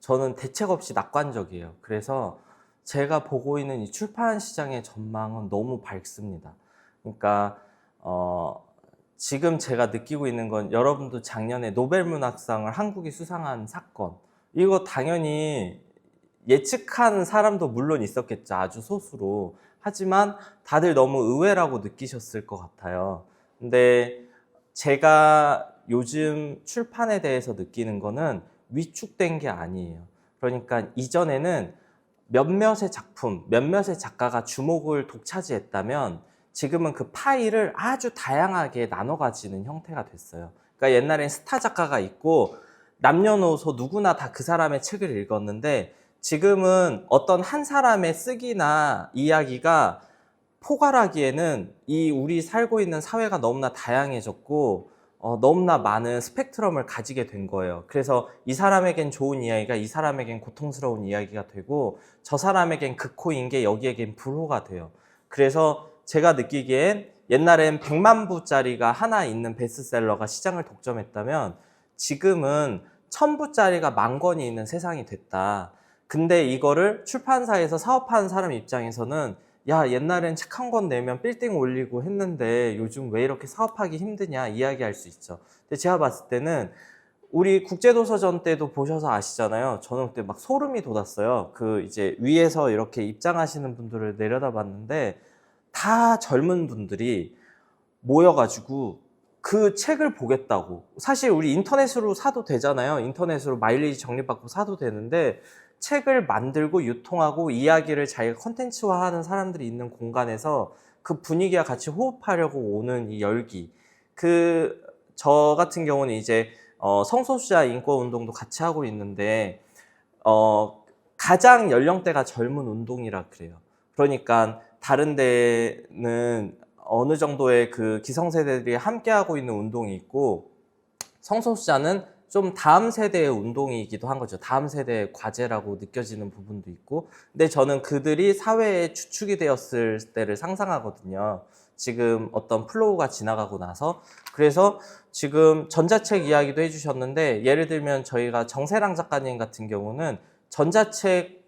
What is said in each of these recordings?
저는 대책 없이 낙관적이에요. 그래서 제가 보고 있는 이 출판 시장의 전망은 너무 밝습니다. 그러니까 지금 제가 느끼고 있는 건, 여러분도 작년에 노벨문학상을 한국이 수상한 사건, 이거 당연히 예측한 사람도 물론 있었겠죠. 아주 소수로. 하지만 다들 너무 의외라고 느끼셨을 것 같아요. 근데 제가 요즘 출판에 대해서 느끼는 거는 위축된 게 아니에요. 그러니까 이전에는 몇몇의 작품, 몇몇의 작가가 주목을 독차지했다면 지금은 그 파일을 아주 다양하게 나눠 가지는 형태가 됐어요. 그러니까 옛날엔 스타 작가가 있고 남녀노소 누구나 다 그 사람의 책을 읽었는데, 지금은 어떤 한 사람의 쓰기나 이야기가 포괄하기에는 이 우리 살고 있는 사회가 너무나 다양해졌고 너무나 많은 스펙트럼을 가지게 된 거예요. 그래서 이 사람에겐 좋은 이야기가 이 사람에겐 고통스러운 이야기가 되고, 저 사람에겐 극호인 게 여기에겐 불호가 돼요. 그래서 제가 느끼기엔 옛날엔 100만 부짜리가 하나 있는 베스트셀러가 시장을 독점했다면 지금은 1000부짜리가 10,000권이 있는 세상이 됐다. 근데 이거를 출판사에서 사업하는 사람 입장에서는, 야, 옛날엔 책 한 권 내면 빌딩 올리고 했는데 요즘 왜 이렇게 사업하기 힘드냐 이야기할 수 있죠. 근데 제가 봤을 때는 우리 국제도서전 때도 보셔서 아시잖아요. 저는 그때 막 소름이 돋았어요. 그 이제 위에서 이렇게 입장하시는 분들을 내려다봤는데 다 젊은 분들이 모여가지고 그 책을 보겠다고. 사실 우리 인터넷으로 사도 되잖아요. 인터넷으로 마일리지 적립받고 사도 되는데, 책을 만들고 유통하고 이야기를 자기가 컨텐츠화하는 사람들이 있는 공간에서 그 분위기와 같이 호흡하려고 오는 이 열기. 저 같은 경우는 이제 성소수자 인권 운동도 같이 하고 있는데 가장 연령대가 젊은 운동이라 그래요. 그러니까 다른 데는 어느 정도의 그 기성세대들이 함께하고 있는 운동이 있고, 성소수자는 좀 다음 세대의 운동이기도 한 거죠. 다음 세대의 과제라고 느껴지는 부분도 있고. 근데 저는 그들이 사회의 주축이 되었을 때를 상상하거든요. 지금 어떤 플로우가 지나가고 나서. 그래서 지금 전자책 이야기도 해주셨는데, 예를 들면 저희가 정세랑 작가님 같은 경우는 전자책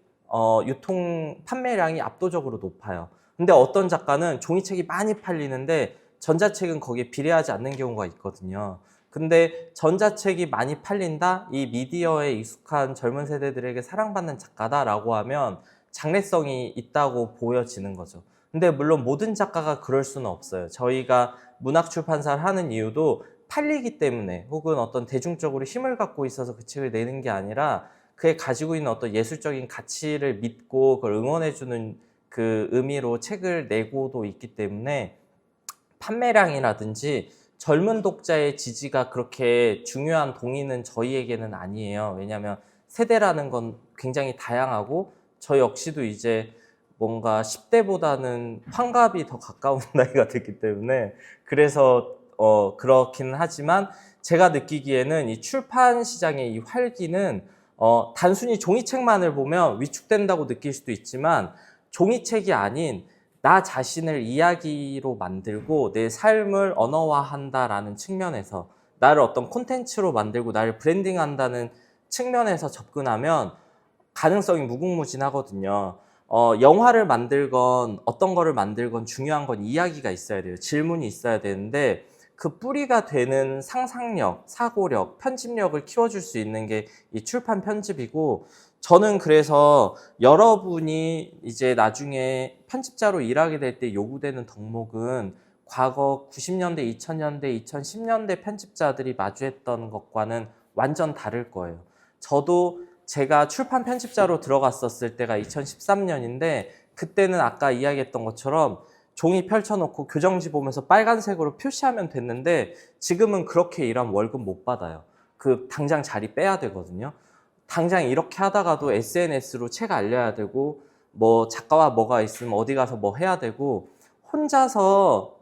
유통 판매량이 압도적으로 높아요. 근데 어떤 작가는 종이책이 많이 팔리는데 전자책은 거기에 비례하지 않는 경우가 있거든요. 근데 전자책이 많이 팔린다? 이 미디어에 익숙한 젊은 세대들에게 사랑받는 작가다라고 하면 장래성이 있다고 보여지는 거죠. 근데 물론 모든 작가가 그럴 수는 없어요. 저희가 문학출판사를 하는 이유도 팔리기 때문에, 혹은 어떤 대중적으로 힘을 갖고 있어서 그 책을 내는 게 아니라 그에 가지고 있는 어떤 예술적인 가치를 믿고 그걸 응원해주는 그 의미로 책을 내고도 있기 때문에, 판매량이라든지 젊은 독자의 지지가 그렇게 중요한 동의는 저희에게는 아니에요. 왜냐하면 세대라는 건 굉장히 다양하고, 저 역시도 이제 뭔가 10대보다는 환갑이 더 가까운 나이가 됐기 때문에, 그래서 그렇기는 하지만 제가 느끼기에는 이 출판 시장의 이 활기는 단순히 종이책만을 보면 위축된다고 느낄 수도 있지만, 종이책이 아닌 나 자신을 이야기로 만들고 내 삶을 언어화한다라는 측면에서, 나를 어떤 콘텐츠로 만들고 나를 브랜딩한다는 측면에서 접근하면 가능성이 무궁무진하거든요. 영화를 만들건 어떤 거를 만들건 중요한 건 이야기가 있어야 돼요. 질문이 있어야 되는데, 그 뿌리가 되는 상상력, 사고력, 편집력을 키워줄 수 있는 게 이 출판 편집이고, 저는 그래서 여러분이 이제 나중에 편집자로 일하게 될 때 요구되는 덕목은 과거 90년대, 2000년대, 2010년대 편집자들이 마주했던 것과는 완전 다를 거예요. 저도 제가 출판 편집자로 들어갔었을 때가 2013년인데, 그때는 아까 이야기했던 것처럼 종이 펼쳐놓고 교정지 보면서 빨간색으로 표시하면 됐는데, 지금은 그렇게 일하면 월급 못 받아요. 당장 자리 빼야 되거든요. 당장 이렇게 하다가도 SNS로 책 알려야 되고, 뭐 작가와 뭐가 있으면 어디 가서 뭐 해야 되고, 혼자서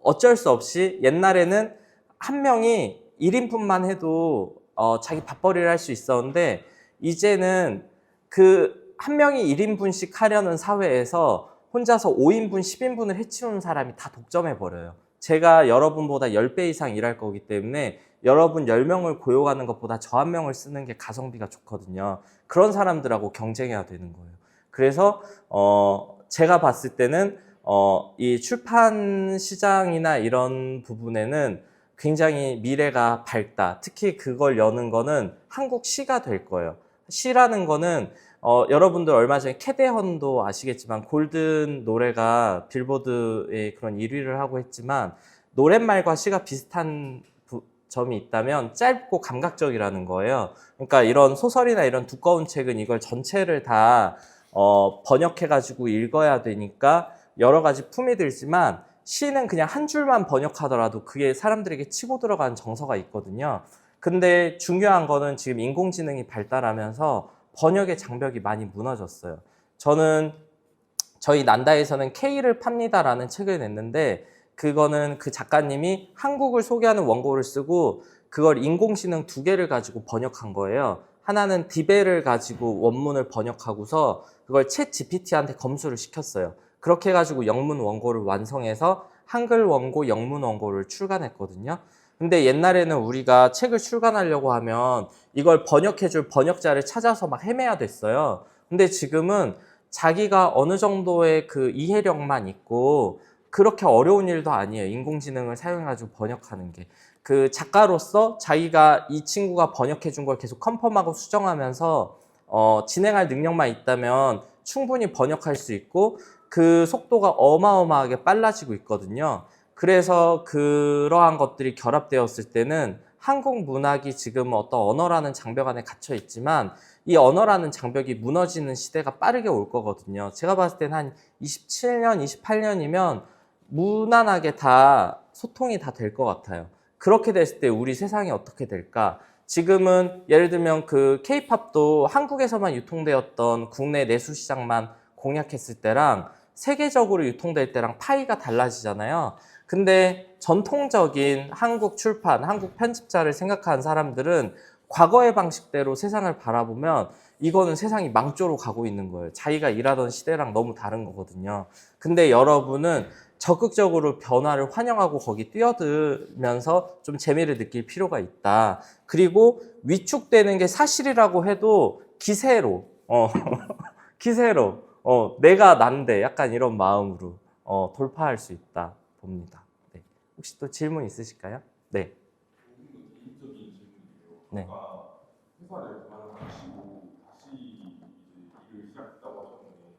어쩔 수 없이, 옛날에는 한 명이 1인분만 해도 자기 밥벌이를 할 수 있었는데, 이제는 그 한 명이 1인분씩 하려는 사회에서 혼자서 5인분, 10인분을 해치우는 사람이 다 독점해버려요. 제가 여러분보다 10배 이상 일할 거기 때문에 여러분 10명을 고용하는 것보다 저 한 명을 쓰는 게 가성비가 좋거든요. 그런 사람들하고 경쟁해야 되는 거예요. 그래서 제가 봤을 때는 이 출판 시장이나 이런 부분에는 굉장히 미래가 밝다. 특히 그걸 여는 거는 한국 시가 될 거예요. 시라는 거는 여러분들 얼마 전에 캐대헌도 아시겠지만 골든 노래가 빌보드의 그런 1위를 하고 했지만 노랫말과 시가 비슷한 점이 있다면 짧고 감각적이라는 거예요. 그러니까 이런 소설이나 이런 두꺼운 책은 이걸 전체를 다 번역해가지고 읽어야 되니까 여러 가지 품이 들지만 시는 그냥 한 줄만 번역하더라도 그게 사람들에게 치고 들어간 정서가 있거든요. 근데 중요한 거는 지금 인공지능이 발달하면서 번역의 장벽이 많이 무너졌어요. 저는 저희 난다에서는 K를 팝니다라는 책을 냈는데 그거는 그 작가님이 한국을 소개하는 원고를 쓰고 그걸 인공지능 2개를 가지고 번역한 거예요. 하나는 디벨을 가지고 원문을 번역하고서 그걸 챗 GPT한테 검수를 시켰어요. 그렇게 해가지고 영문 원고를 완성해서 한글 원고, 영문 원고를 출간했거든요. 근데 옛날에는 우리가 책을 출간하려고 하면 이걸 번역해줄 번역자를 찾아서 막 헤매야 됐어요. 근데 지금은 자기가 어느 정도의 그 이해력만 있고 그렇게 어려운 일도 아니에요. 인공지능을 사용해가지고 번역하는 게. 그 작가로서 자기가 이 친구가 번역해준 걸 계속 컨펌하고 수정하면서 진행할 능력만 있다면 충분히 번역할 수 있고 그 속도가 어마어마하게 빨라지고 있거든요. 그래서 그러한 것들이 결합되었을 때는 한국 문학이 지금 어떤 언어라는 장벽 안에 갇혀 있지만 이 언어라는 장벽이 무너지는 시대가 빠르게 올 거거든요. 제가 봤을 때는 한 27년, 28년이면 무난하게 다 소통이 다 될 것 같아요. 그렇게 됐을 때 우리 세상이 어떻게 될까? 지금은 예를 들면 그 K-팝도 한국에서만 유통되었던 국내 내수 시장만 공략했을 때랑 세계적으로 유통될 때랑 파이가 달라지잖아요. 근데 전통적인 한국 출판, 한국 편집자를 생각하는 사람들은 과거의 방식대로 세상을 바라보면 이거는 세상이 망조로 가고 있는 거예요. 자기가 일하던 시대랑 너무 다른 거거든요. 근데 여러분은 적극적으로 변화를 환영하고 거기 뛰어들면서 좀 재미를 느낄 필요가 있다. 그리고 위축되는 게 사실이라고 해도 기세로, 기세로, 내가 난데 약간 이런 마음으로 돌파할 수 있다 봅니다. 네. 혹시 또 질문 있으실까요? 네. 개인적인 질문이에요. 네. 아까 회사를 그만두시고 다시 이제 일을 시작했다고 하셨는데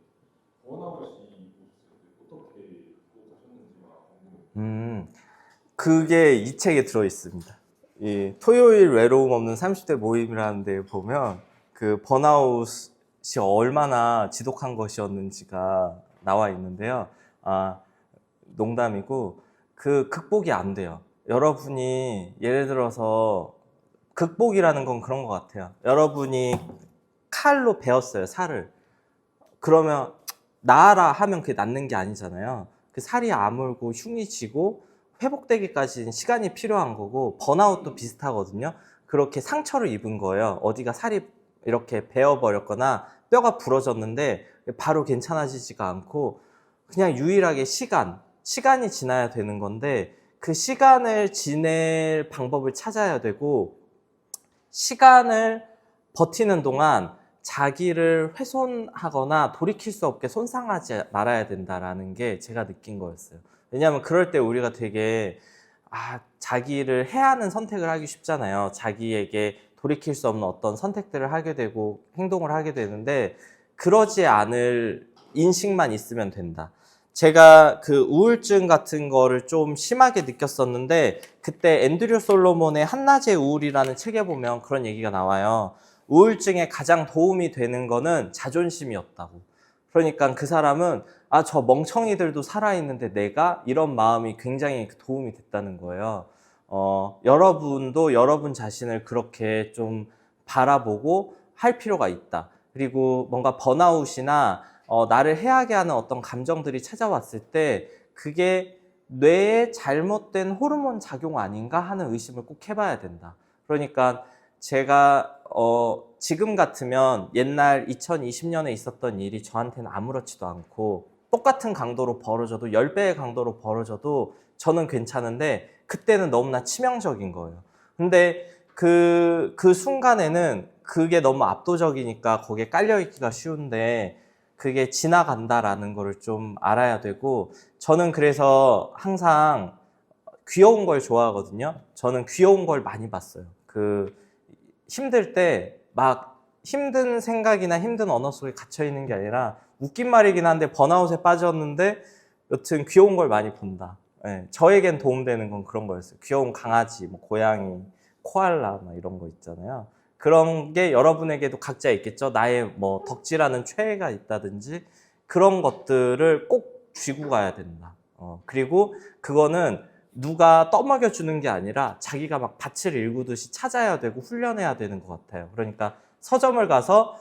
번아웃이 오셨을 때 어떻게 극복하셨는지가 궁금해요. 그게 이 책에 들어 있습니다. 이 토요일 외로움 없는 30대 모임이라는 데 보면 그 번아웃이 얼마나 지독한 것이었는지가 나와 있는데요. 농담이고 그 극복이 안 돼요. 여러분이 예를 들어서 극복이라는 건 그런 것 같아요. 여러분이 칼로 베었어요, 살을. 그러면 나아라 하면 그게 낫는 게 아니잖아요. 그 살이 아물고 흉이 지고 회복되기까지는 시간이 필요한 거고 번아웃도 비슷하거든요. 그렇게 상처를 입은 거예요. 어디가 살이 이렇게 베어버렸거나 뼈가 부러졌는데 바로 괜찮아지지가 않고 그냥 유일하게 시간이 지나야 되는 건데 그 시간을 지낼 방법을 찾아야 되고 시간을 버티는 동안 자기를 훼손하거나 돌이킬 수 없게 손상하지 말아야 된다라는 게 제가 느낀 거였어요. 왜냐하면 그럴 때 우리가 되게 자기를 해하는 선택을 하기 쉽잖아요. 자기에게 돌이킬 수 없는 어떤 선택들을 하게 되고 행동을 하게 되는데 그러지 않을 인식만 있으면 된다. 제가 그 우울증 같은 거를 좀 심하게 느꼈었는데 그때 앤드류 솔로몬의 한낮의 우울이라는 책에 보면 그런 얘기가 나와요. 우울증에 가장 도움이 되는 거는 자존심이었다고. 그러니까 그 사람은 저 멍청이들도 살아있는데 내가 이런 마음이 굉장히 도움이 됐다는 거예요. 여러분도 여러분 자신을 그렇게 좀 바라보고 할 필요가 있다. 그리고 뭔가 번아웃이나 나를 해하게 하는 어떤 감정들이 찾아왔을 때 그게 뇌에 잘못된 호르몬 작용 아닌가 하는 의심을 꼭 해봐야 된다. 그러니까 제가 지금 같으면 옛날 2020년에 있었던 일이 저한테는 아무렇지도 않고 똑같은 강도로 벌어져도 10배의 강도로 벌어져도 저는 괜찮은데 그때는 너무나 치명적인 거예요. 근데 그 순간에는 그게 너무 압도적이니까 거기에 깔려있기가 쉬운데 그게 지나간다라는 거를 좀 알아야 되고, 저는 그래서 항상 귀여운 걸 좋아하거든요. 저는 귀여운 걸 많이 봤어요. 힘들 때 막 힘든 생각이나 힘든 언어 속에 갇혀 있는 게 아니라, 웃긴 말이긴 한데 번아웃에 빠졌는데 여튼 귀여운 걸 많이 본다. 예, 저에겐 도움되는 건 그런 거였어요. 귀여운 강아지, 뭐 고양이, 코알라 막 이런 거 있잖아요. 그런 게 여러분에게도 각자 있겠죠. 나의 뭐 덕질하는 최애가 있다든지 그런 것들을 꼭 쥐고 가야 된다. 그리고 그거는 누가 떠먹여 주는 게 아니라 자기가 막 밭을 일구듯이 찾아야 되고 훈련해야 되는 것 같아요. 그러니까 서점을 가서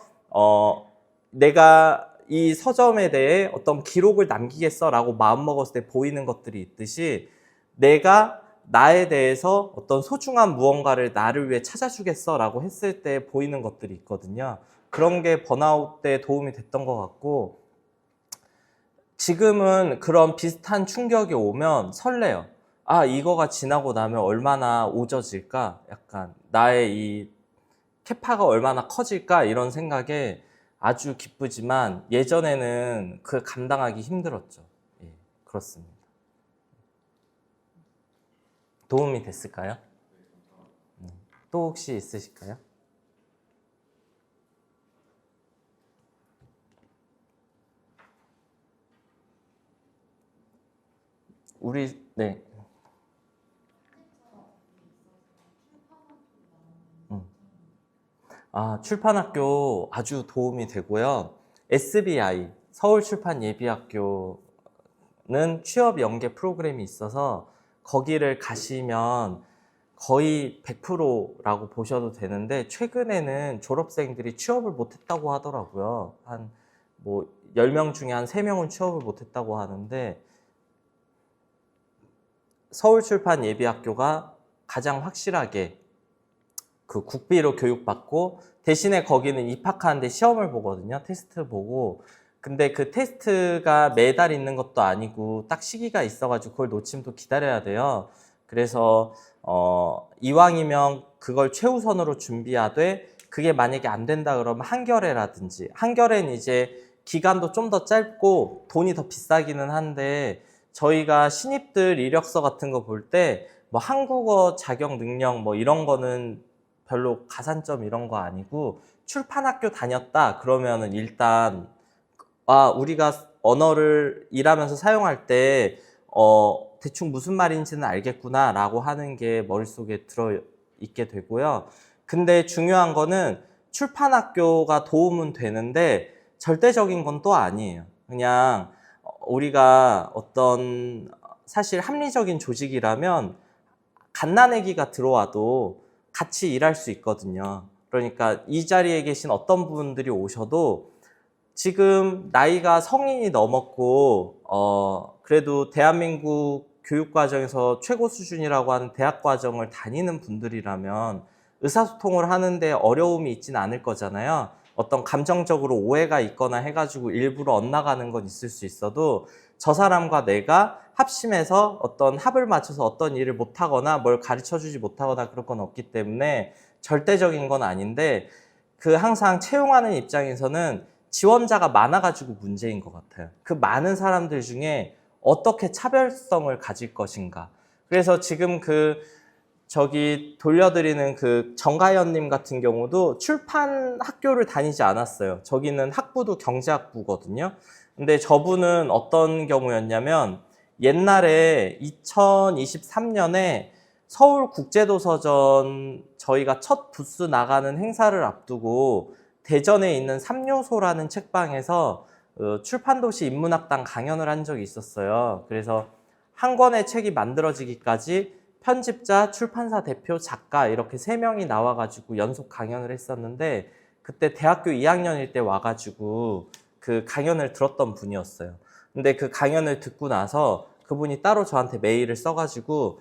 내가 이 서점에 대해 어떤 기록을 남기겠어라고 마음먹었을 때 보이는 것들이 있듯이, 내가 나에 대해서 어떤 소중한 무언가를 나를 위해 찾아주겠어라고 했을 때 보이는 것들이 있거든요. 그런 게 번아웃 때 도움이 됐던 것 같고, 지금은 그런 비슷한 충격이 오면 설레요. 아, 이거가 지나고 나면 얼마나 오져질까? 약간 나의 이 캐파가 얼마나 커질까? 이런 생각에 아주 기쁘지만, 예전에는 그 감당하기 힘들었죠. 예, 그렇습니다. 도움이 됐을까요? 또 혹시 있으실까요? 네. 출판학교 아주 도움이 되고요. SBI, 서울출판예비학교는 취업 연계 프로그램이 있어서 거기를 가시면 거의 100%라고 보셔도 되는데, 최근에는 졸업생들이 취업을 못했다고 하더라고요. 뭐 10명 중에 한 3명은 취업을 못했다고 하는데, 서울출판예비학교가 가장 확실하게 그 국비로 교육받고, 대신에 거기는 입학하는데 시험을 보거든요. 테스트 보고. 근데 그 테스트가 매달 있는 것도 아니고 딱 시기가 있어가지고 그걸 놓치면 또 기다려야 돼요. 그래서 이왕이면 그걸 최우선으로 준비하되, 그게 만약에 안 된다 그러면 한겨레라든지, 한겨레는 이제 기간도 좀 더 짧고 돈이 더 비싸기는 한데, 저희가 신입들 이력서 같은 거 볼 때 뭐 한국어 자격 능력 뭐 이런 거는 별로 가산점 이런 거 아니고, 출판학교 다녔다 그러면은 일단 우리가 언어를 일하면서 사용할 때 대충 무슨 말인지는 알겠구나 라고 하는 게 머릿속에 들어 있게 되고요. 근데 중요한 거는 출판학교가 도움은 되는데 절대적인 건 또 아니에요. 그냥 우리가 사실 합리적인 조직이라면 갓난아기가 들어와도 같이 일할 수 있거든요. 그러니까 이 자리에 계신 어떤 분들이 오셔도 지금 나이가 성인이 넘었고 그래도 대한민국 교육과정에서 최고 수준이라고 하는 대학과정을 다니는 분들이라면 의사소통을 하는데 어려움이 있진 않을 거잖아요. 어떤 감정적으로 오해가 있거나 해가지고 일부러 엇나가는 건 있을 수 있어도, 저 사람과 내가 합심해서 어떤 합을 맞춰서 어떤 일을 못하거나 뭘 가르쳐주지 못하거나 그런 건 없기 때문에 절대적인 건 아닌데, 항상 채용하는 입장에서는 지원자가 많아가지고 문제인 것 같아요. 그 많은 사람들 중에 어떻게 차별성을 가질 것인가. 그래서 지금 돌려드리는 정가연님 같은 경우도 출판 학교를 다니지 않았어요. 저기는 학부도 경제학부거든요. 근데 저분은 어떤 경우였냐면, 옛날에 2023년에 서울국제도서전 저희가 첫 부스 나가는 행사를 앞두고 대전에 있는 삼요소라는 책방에서 출판도시 인문학당 강연을 한 적이 있었어요. 그래서 한 권의 책이 만들어지기까지 편집자, 출판사 대표, 작가 이렇게 3명이 나와가지고 연속 강연을 했었는데, 그때 대학교 2학년일 때 와가지고 그 강연을 들었던 분이었어요. 근데 그 강연을 듣고 나서 그분이 따로 저한테 메일을 써가지고,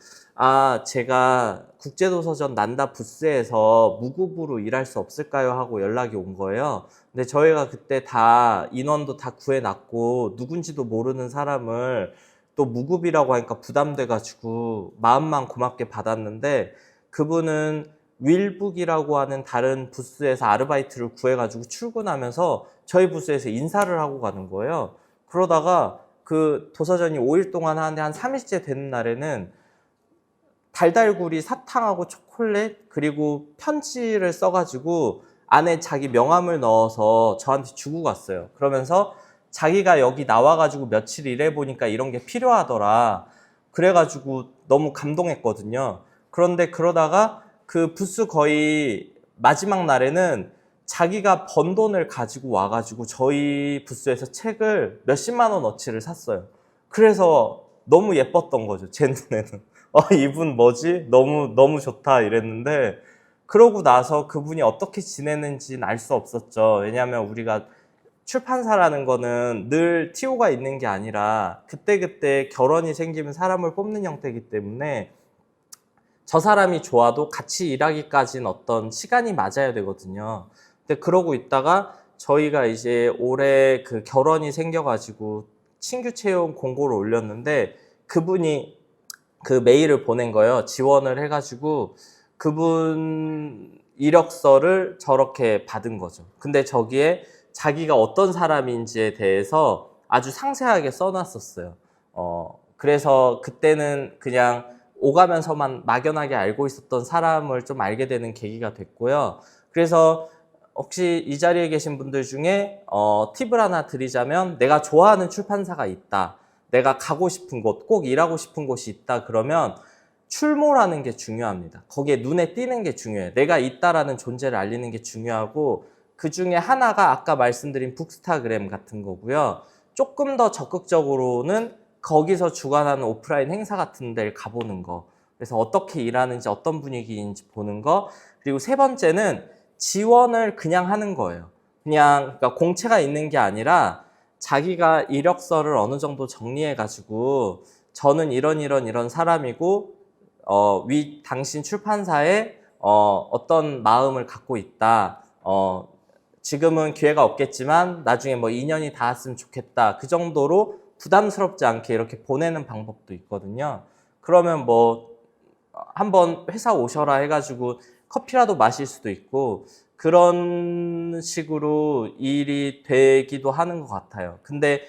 제가 국제도서전 난다 부스에서 무급으로 일할 수 없을까요? 하고 연락이 온 거예요. 근데 저희가 그때 다 인원도 다 구해놨고 누군지도 모르는 사람을 또 무급이라고 하니까 부담돼가지고 마음만 고맙게 받았는데, 그분은 윌북이라고 하는 다른 부스에서 아르바이트를 구해가지고 출근하면서 저희 부스에서 인사를 하고 가는 거예요. 그러다가 그 도서전이 5일 동안 하는데 한 3일째 되는 날에는 달달구리 사탕하고 초콜릿 그리고 편지를 써가지고 안에 자기 명함을 넣어서 저한테 주고 갔어요. 그러면서 자기가 여기 나와가지고 며칠 일해보니까 이런 게 필요하더라. 그래가지고 너무 감동했거든요. 그런데 그러다가 그 부스 거의 마지막 날에는 자기가 번 돈을 가지고 와가지고 저희 부스에서 책을 몇십만 원어치를 샀어요. 그래서 너무 예뻤던 거죠, 제 눈에는. 이분 뭐지? 너무 좋다 이랬는데, 그러고 나서 그분이 어떻게 지내는지는 알 수 없었죠. 왜냐하면 우리가 출판사라는 거는 늘 TO가 있는 게 아니라 그때그때 결혼이 생기면 사람을 뽑는 형태이기 때문에 저 사람이 좋아도 같이 일하기까지는 어떤 시간이 맞아야 되거든요. 근데 그러고 있다가 저희가 이제 올해 그 결혼이 생겨가지고 신규 채용 공고를 올렸는데 그분이 그 메일을 보낸 거예요. 지원을 해가지고 그분 이력서를 저렇게 받은 거죠. 근데 저기에 자기가 어떤 사람인지에 대해서 아주 상세하게 써놨었어요. 그래서 그때는 그냥 오가면서만 막연하게 알고 있었던 사람을 좀 알게 되는 계기가 됐고요. 그래서 혹시 이 자리에 계신 분들 중에 팁을 하나 드리자면 내가 좋아하는 출판사가 있다. 내가 가고 싶은 곳, 꼭 일하고 싶은 곳이 있다 그러면 출모라는 게 중요합니다. 거기에 눈에 띄는 게 중요해요. 내가 있다라는 존재를 알리는 게 중요하고 그 중에 하나가 아까 말씀드린 북스타그램 같은 거고요. 조금 더 적극적으로는 거기서 주관하는 오프라인 행사 같은 데를 가보는 거. 그래서 어떻게 일하는지 어떤 분위기인지 보는 거. 그리고 세 번째는 지원을 그냥 하는 거예요. 그냥 그러니까 공채가 있는 게 아니라 자기가 이력서를 어느 정도 정리해가지고 저는 이런 사람이고 위 당신 출판사에 어떤 마음을 갖고 있다. 지금은 기회가 없겠지만 나중에 뭐 2년이 닿았으면 좋겠다. 그 정도로 부담스럽지 않게 이렇게 보내는 방법도 있거든요. 그러면 뭐 한번 회사 오셔라 해가지고 커피라도 마실 수도 있고 그런 식으로 일이 되기도 하는 것 같아요. 근데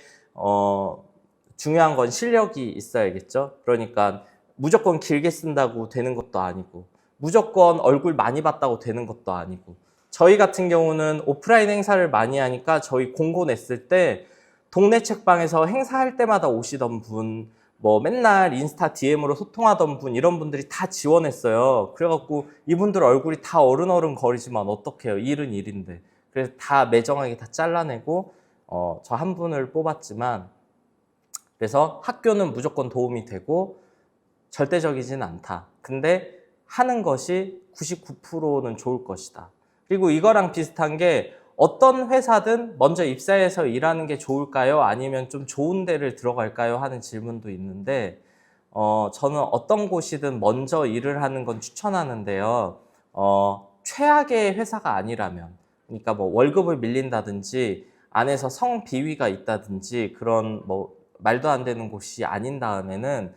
중요한 건 실력이 있어야겠죠. 그러니까 무조건 길게 쓴다고 되는 것도 아니고 무조건 얼굴 많이 봤다고 되는 것도 아니고 저희 같은 경우는 오프라인 행사를 많이 하니까 저희 공고 냈을 때 동네 책방에서 행사할 때마다 오시던 분, 뭐 맨날 인스타 DM으로 소통하던 분 이런 분들이 다 지원했어요. 그래갖고 이분들 얼굴이 다 어른어른 거리지만 어떡해요. 일은 일인데. 그래서 다 매정하게 다 잘라내고 저 한 분을 뽑았지만 그래서 학교는 무조건 도움이 되고 절대적이진 않다. 근데 하는 것이 99%는 좋을 것이다. 그리고 이거랑 비슷한 게 어떤 회사든 먼저 입사해서 일하는 게 좋을까요? 아니면 좀 좋은 데를 들어갈까요? 하는 질문도 있는데 저는 어떤 곳이든 먼저 일을 하는 건 추천하는데요. 최악의 회사가 아니라면 그러니까 뭐 월급을 밀린다든지 안에서 성비위가 있다든지 그런 뭐 말도 안 되는 곳이 아닌 다음에는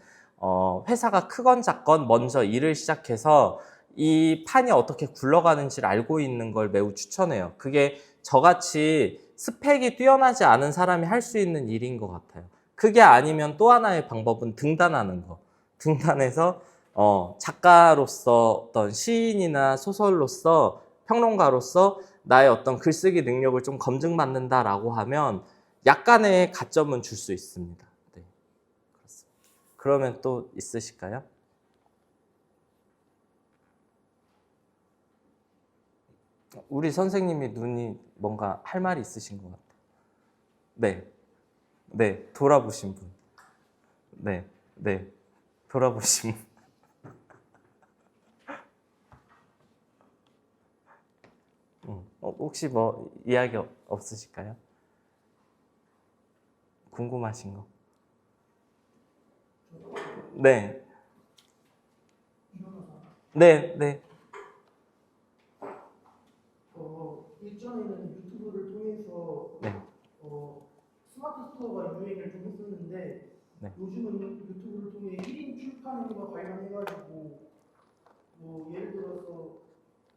회사가 크건 작건 먼저 일을 시작해서 이 판이 어떻게 굴러가는지를 알고 있는 걸 매우 추천해요. 그게 저같이 스펙이 뛰어나지 않은 사람이 할 수 있는 일인 것 같아요. 그게 아니면 또 하나의 방법은 등단하는 거. 등단해서 작가로서 어떤 시인이나 소설로서 평론가로서 나의 어떤 글쓰기 능력을 좀 검증받는다라고 하면 약간의 가점은 줄 수 있습니다. 네, 그렇습니다. 그러면 또 있으실까요? 우리 선생님이 눈이 뭔가 할 말이 있으신 것 같아요. 네, 네, 돌아보신 분. 네, 네, 돌아보신 분. 혹시 뭐 이야기 없으실까요? 궁금하신 거? 네, 네, 네, 일전에는 유튜브를 통해서 네, 스마트 스토어가 유행을 좀 했었는데 네. 요즘은 유튜브를 통해 1인 출판과 관련해가지고 뭐 예를 들어서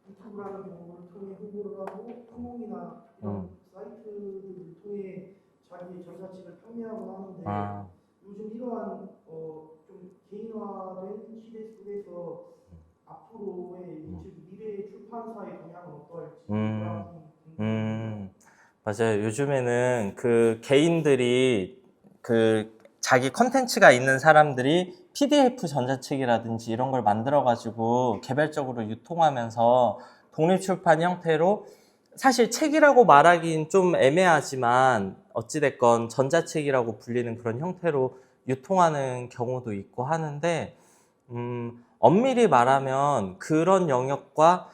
유튜브라는 경우를 통해 홍보를 하고 항공이나 이런 사이트들을 통해 자기 전자책을 판매하고 하는데 아, 요즘 이러한 좀 개인화된 시대 속에서 앞으로의 즉 미래의 출판사의 동향은 어떨지 맞아요. 요즘에는 그 개인들이 그 자기 컨텐츠가 있는 사람들이 PDF 전자책이라든지 이런 걸 만들어가지고 개별적으로 유통하면서 독립출판 형태로 사실 책이라고 말하긴 좀 애매하지만 어찌됐건 전자책이라고 불리는 그런 형태로 유통하는 경우도 있고 하는데 엄밀히 말하면 그런 영역과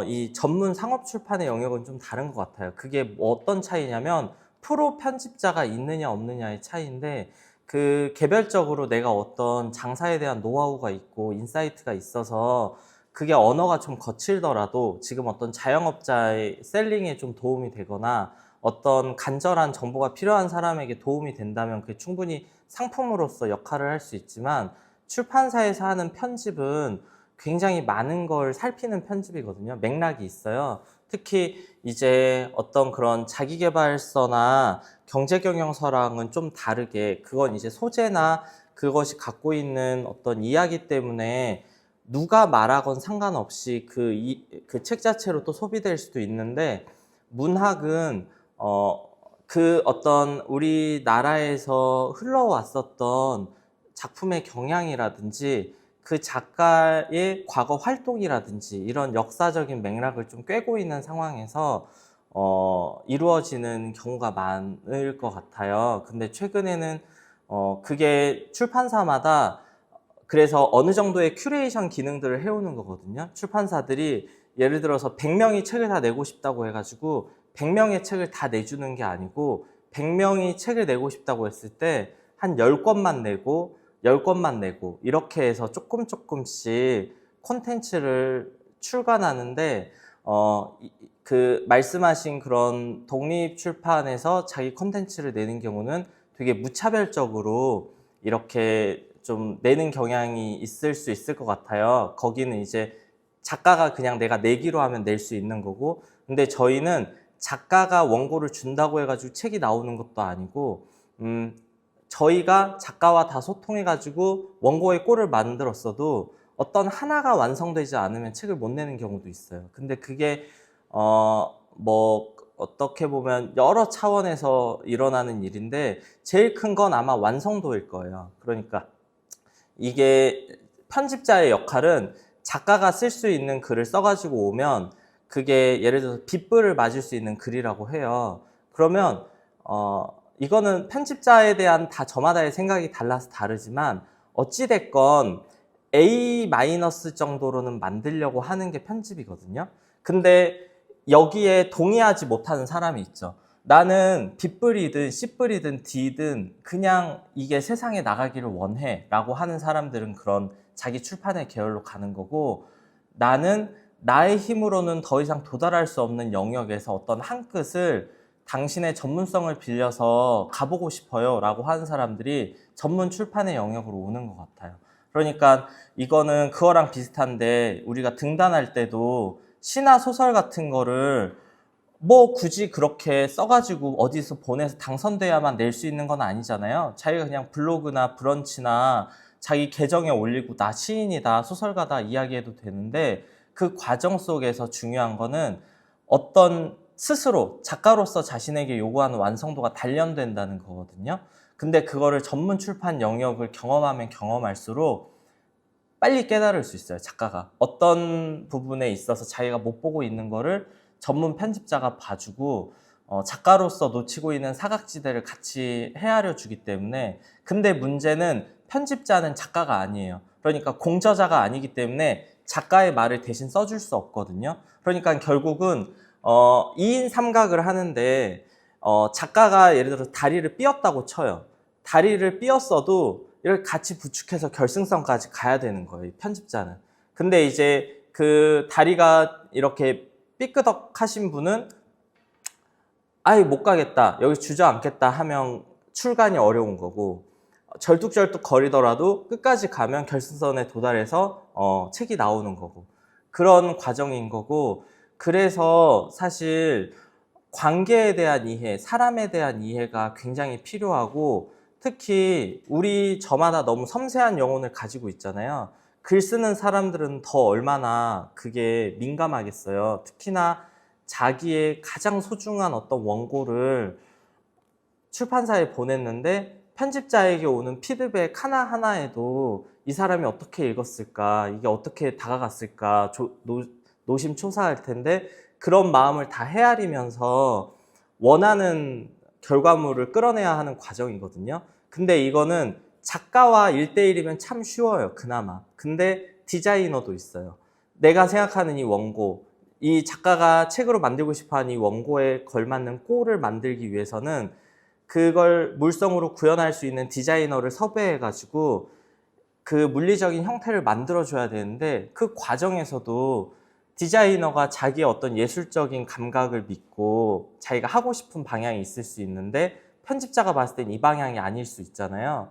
이 전문 상업 출판의 영역은 좀 다른 것 같아요. 그게 뭐 어떤 차이냐면 프로 편집자가 있느냐 없느냐의 차이인데 그 개별적으로 내가 어떤 장사에 대한 노하우가 있고 인사이트가 있어서 그게 언어가 좀 거칠더라도 지금 어떤 자영업자의 셀링에 좀 도움이 되거나 어떤 간절한 정보가 필요한 사람에게 도움이 된다면 그게 충분히 상품으로서 역할을 할 수 있지만 출판사에서 하는 편집은 굉장히 많은 걸 살피는 편집이거든요. 맥락이 있어요. 특히 이제 어떤 그런 자기계발서나 경제경영서랑은 좀 다르게 그건 이제 소재나 그것이 갖고 있는 어떤 이야기 때문에 누가 말하건 상관없이 그 책 자체로 또 소비될 수도 있는데 문학은 그 어떤 우리나라에서 흘러왔었던 작품의 경향이라든지 그 작가의 과거 활동이라든지 이런 역사적인 맥락을 좀 꿰고 있는 상황에서 이루어지는 경우가 많을 것 같아요. 근데 최근에는 그게 출판사마다 그래서 어느 정도의 큐레이션 기능들을 해오는 거거든요. 출판사들이 예를 들어서 100명이 책을 다 내고 싶다고 해가지고 100명의 책을 다 내주는 게 아니고 100명이 책을 내고 싶다고 했을 때 한 10권만 내고 10권만 내고 이렇게 해서 조금씩 콘텐츠를 출간하는데 그 말씀하신 그런 독립출판에서 자기 콘텐츠를 내는 경우는 되게 무차별적으로 이렇게 좀 내는 경향이 있을 수 있을 것 같아요. 거기는 이제 작가가 그냥 내가 내기로 하면 낼 수 있는 거고 근데 저희는 작가가 원고를 준다고 해가지고 책이 나오는 것도 아니고 저희가 작가와 다 소통해가지고 원고의 꼴을 만들었어도 어떤 하나가 완성되지 않으면 책을 못 내는 경우도 있어요. 근데 그게 뭐 어떻게 보면 여러 차원에서 일어나는 일인데 제일 큰 건 아마 완성도일 거예요. 그러니까 이게 편집자의 역할은 작가가 쓸 수 있는 글을 써가지고 오면 그게 예를 들어서 빗불을 맞을 수 있는 글이라고 해요. 그러면 이거는 편집자에 대한 다 저마다의 생각이 달라서 다르지만 어찌됐건 A- 정도로는 만들려고 하는 게 편집이거든요. 근데 여기에 동의하지 못하는 사람이 있죠. 나는 B뿔이든 C뿔이든 D든 그냥 이게 세상에 나가기를 원해 라고 하는 사람들은 그런 자기 출판의 계열로 가는 거고 나는 나의 힘으로는 더 이상 도달할 수 없는 영역에서 어떤 한 끗을 당신의 전문성을 빌려서 가보고 싶어요 라고 하는 사람들이 전문 출판의 영역으로 오는 것 같아요. 그러니까 이거는 그거랑 비슷한데 우리가 등단할 때도 시나 소설 같은 거를 뭐 굳이 그렇게 써가지고 어디서 보내서 당선돼야만 낼 수 있는 건 아니잖아요. 자기가 그냥 블로그나 브런치나 자기 계정에 올리고 나 시인이다, 소설가다 이야기해도 되는데 그 과정 속에서 중요한 거는 어떤 스스로 작가로서 자신에게 요구하는 완성도가 단련된다는 거거든요. 근데 그거를 전문 출판 영역을 경험하면 경험할수록 빨리 깨달을 수 있어요. 작가가 어떤 부분에 있어서 자기가 못 보고 있는 거를 전문 편집자가 봐주고 작가로서 놓치고 있는 사각지대를 같이 헤아려 주기 때문에 근데 문제는 편집자는 작가가 아니에요. 그러니까 공저자가 아니기 때문에 작가의 말을 대신 써줄 수 없거든요. 그러니까 결국은 2인 삼각을 하는데 작가가 예를 들어서 다리를 삐었다고 쳐요. 다리를 삐었어도 이걸 같이 부축해서 결승선까지 가야 되는 거예요, 편집자는. 근데 이제 그 다리가 이렇게 삐끄덕하신 분은 아예 못 가겠다, 여기 주저앉겠다 하면 출간이 어려운 거고 절뚝절뚝 거리더라도 끝까지 가면 결승선에 도달해서 책이 나오는 거고 그런 과정인 거고 그래서 사실 관계에 대한 이해, 사람에 대한 이해가 굉장히 필요하고 특히 우리 저마다 너무 섬세한 영혼을 가지고 있잖아요. 글 쓰는 사람들은 더 얼마나 그게 민감하겠어요. 특히나 자기의 가장 소중한 어떤 원고를 출판사에 보냈는데 편집자에게 오는 피드백 하나하나에도 이 사람이 어떻게 읽었을까, 이게 어떻게 다가갔을까 노심초사할 텐데 그런 마음을 다 헤아리면서 원하는 결과물을 끌어내야 하는 과정이거든요. 근데 이거는 작가와 1대1이면 참 쉬워요, 그나마. 근데 디자이너도 있어요. 내가 생각하는 이 원고, 이 작가가 책으로 만들고 싶어하는 이 원고에 걸맞는 꼴을 만들기 위해서는 그걸 물성으로 구현할 수 있는 디자이너를 섭외해가지고 그 물리적인 형태를 만들어줘야 되는데 그 과정에서도 디자이너가 자기의 어떤 예술적인 감각을 믿고 자기가 하고 싶은 방향이 있을 수 있는데 편집자가 봤을 땐 이 방향이 아닐 수 있잖아요.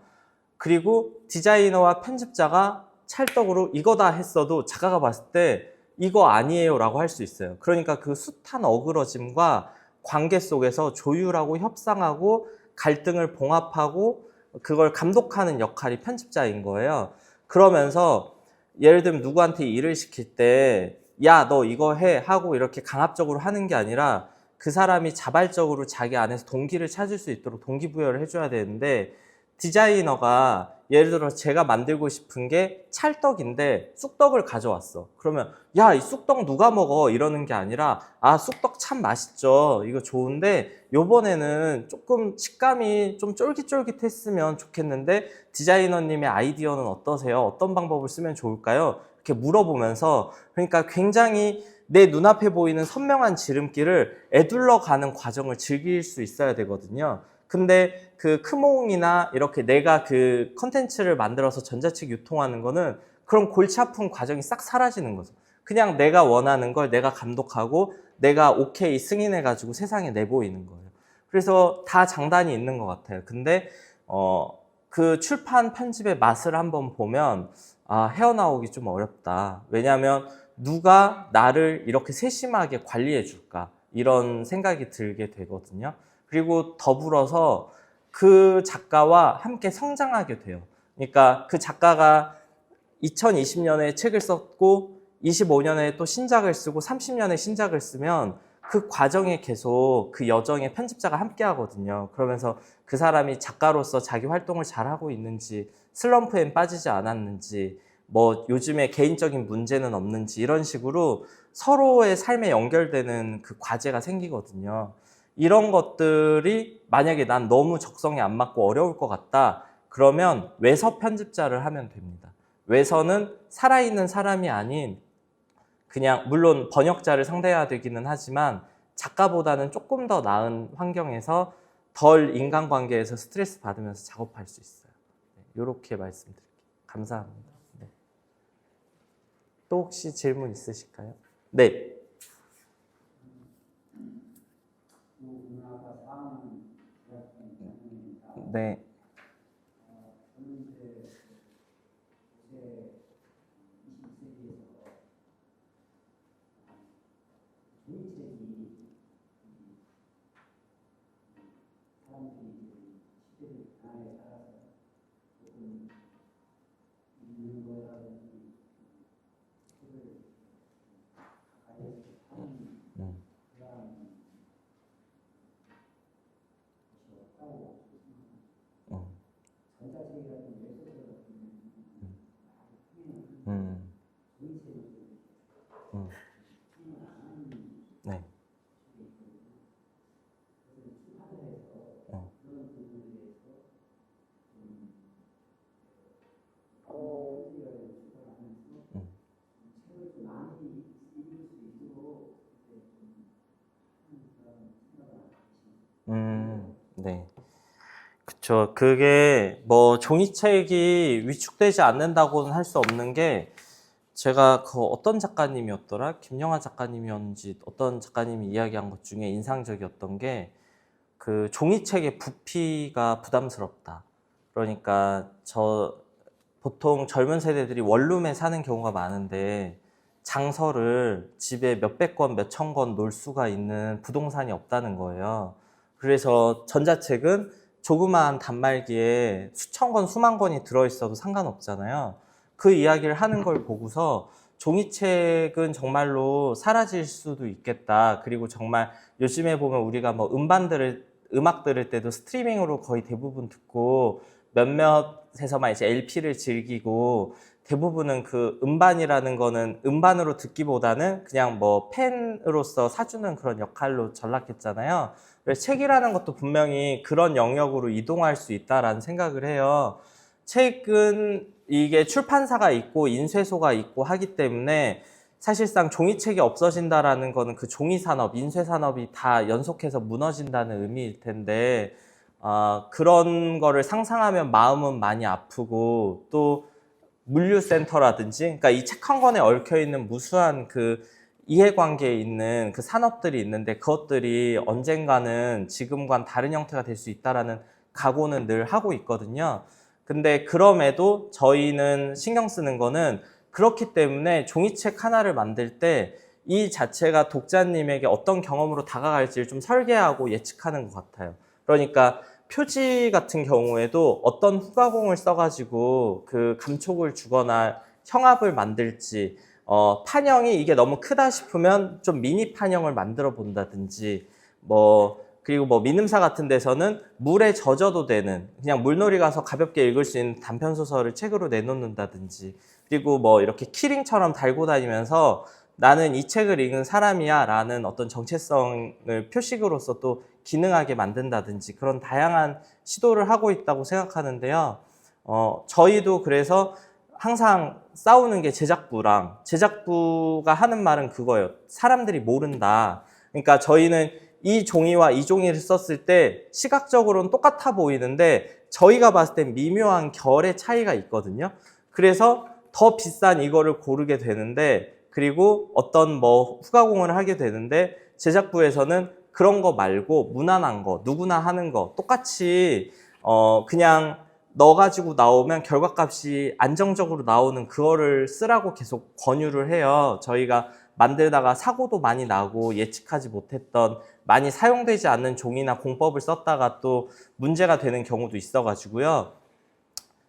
그리고 디자이너와 편집자가 찰떡으로 이거다 했어도 작가가 봤을 때 이거 아니에요 라고 할 수 있어요. 그러니까 그 숱한 어그러짐과 관계 속에서 조율하고 협상하고 갈등을 봉합하고 그걸 감독하는 역할이 편집자인 거예요. 그러면서 예를 들면 누구한테 일을 시킬 때 야, 너 이거 해 하고 이렇게 강압적으로 하는 게 아니라 그 사람이 자발적으로 자기 안에서 동기를 찾을 수 있도록 동기부여를 해줘야 되는데 디자이너가 예를 들어 제가 만들고 싶은 게 찰떡인데 쑥떡을 가져왔어. 그러면 야, 이 쑥떡 누가 먹어? 이러는 게 아니라 아, 쑥떡 참 맛있죠. 이거 좋은데 요번에는 조금 식감이 좀 쫄깃쫄깃했으면 좋겠는데 디자이너님의 아이디어는 어떠세요? 어떤 방법을 쓰면 좋을까요? 이렇게 물어보면서 그러니까 굉장히 내 눈앞에 보이는 선명한 지름길을 에둘러 가는 과정을 즐길 수 있어야 되거든요. 근데 그 크몽이나 이렇게 내가 그 컨텐츠를 만들어서 전자책 유통하는 거는 그런 골치 아픈 과정이 싹 사라지는 거죠. 그냥 내가 원하는 걸 내가 감독하고 내가 오케이 승인해가지고 세상에 내보이는 거예요. 그래서 다 장단이 있는 것 같아요. 근데 그 출판 편집의 맛을 한번 보면 헤어나오기 좀 어렵다. 왜냐하면 누가 나를 이렇게 세심하게 관리해 줄까? 이런 생각이 들게 되거든요. 그리고 더불어서 그 작가와 함께 성장하게 돼요. 그러니까 그 작가가 2020년에 책을 썼고 25년에 또 신작을 쓰고 30년에 신작을 쓰면 그 과정에 계속 그 여정에 편집자가 함께 하거든요. 그러면서 그 사람이 작가로서 자기 활동을 잘하고 있는지, 슬럼프엔 빠지지 않았는지, 뭐 요즘에 개인적인 문제는 없는지 이런 식으로 서로의 삶에 연결되는 그 과제가 생기거든요. 이런 것들이 만약에 난 너무 적성에 안 맞고 어려울 것 같다. 그러면 외서 편집자를 하면 됩니다. 외서는 살아있는 사람이 아닌 그냥 물론 번역자를 상대해야 되기는 하지만 작가보다는 조금 더 나은 환경에서 덜 인간관계에서 스트레스 받으면서 작업할 수 있어요. 이렇게 말씀드릴게요. 감사합니다. 네. 또 혹시 질문 있으실까요? 네. 네. 네. 네. 그쵸. 그게 뭐 종이책이 위축되지 않는다고는 할 수 없는 게 제가 그 어떤 작가님이었더라? 김영하 작가님이었는지 어떤 작가님이 이야기한 것 중에 인상적이었던 게 그 종이책의 부피가 부담스럽다. 그러니까 보통 젊은 세대들이 원룸에 사는 경우가 많은데 장서를 집에 몇백 권, 몇천 권 놓을 수가 있는 부동산이 없다는 거예요. 그래서 전자책은 조그마한 단말기에 수천 권, 수만 권이 들어있어도 상관없잖아요. 그 이야기를 하는 걸 보고서 종이책은 정말로 사라질 수도 있겠다. 그리고 정말 요즘에 보면 우리가 뭐 음악 들을 때도 스트리밍으로 거의 대부분 듣고 몇몇에서만 이제 LP를 즐기고 대부분은 그 음반이라는 거는 음반으로 듣기보다는 그냥 뭐 팬으로서 사주는 그런 역할로 전락했잖아요. 그래서 책이라는 것도 분명히 그런 영역으로 이동할 수 있다라는 생각을 해요. 책은 이게 출판사가 있고 인쇄소가 있고 하기 때문에 사실상 종이책이 없어진다라는 거는 그 종이산업, 인쇄산업이 다 연속해서 무너진다는 의미일 텐데 그런 거를 상상하면 마음은 많이 아프고 또 물류센터라든지 그러니까 이 책 한 권에 얽혀있는 무수한 그 이해관계에 있는 그 산업들이 있는데 그것들이 언젠가는 지금과는 다른 형태가 될 수 있다라는 각오는 늘 하고 있거든요. 근데 그럼에도 저희는 신경 쓰는 거는 그렇기 때문에 종이책 하나를 만들 때 이 자체가 독자님에게 어떤 경험으로 다가갈지를 좀 설계하고 예측하는 것 같아요. 그러니까 표지 같은 경우에도 어떤 후가공을 써가지고 그 감촉을 주거나 형압을 만들지 판형이 이게 너무 크다 싶으면 좀 미니 판형을 만들어 본다든지 그리고 뭐 민음사 같은 데서는 물에 젖어도 되는 그냥 물놀이 가서 가볍게 읽을 수 있는 단편소설을 책으로 내놓는다든지 그리고 뭐 이렇게 키링처럼 달고 다니면서 나는 이 책을 읽은 사람이야 라는 어떤 정체성을 표식으로서 또 기능하게 만든다든지 그런 다양한 시도를 하고 있다고 생각하는데요. 저희도 그래서 항상 싸우는 게 제작부가 하는 말은 그거예요. 사람들이 모른다. 그러니까 저희는 이 종이와 이 종이를 썼을 때 시각적으로는 똑같아 보이는데 저희가 봤을 땐 미묘한 결의 차이가 있거든요. 그래서 더 비싼 이거를 고르게 되는데 그리고 어떤 후가공을 하게 되는데 제작부에서는 그런 거 말고 무난한 거, 누구나 하는 거 똑같이 그냥 넣어가지고 나오면 결과값이 안정적으로 나오는 그거를 쓰라고 계속 권유를 해요. 저희가 만들다가 사고도 많이 나고 예측하지 못했던 많이 사용되지 않는 종이나 공법을 썼다가 또 문제가 되는 경우도 있어가지고요.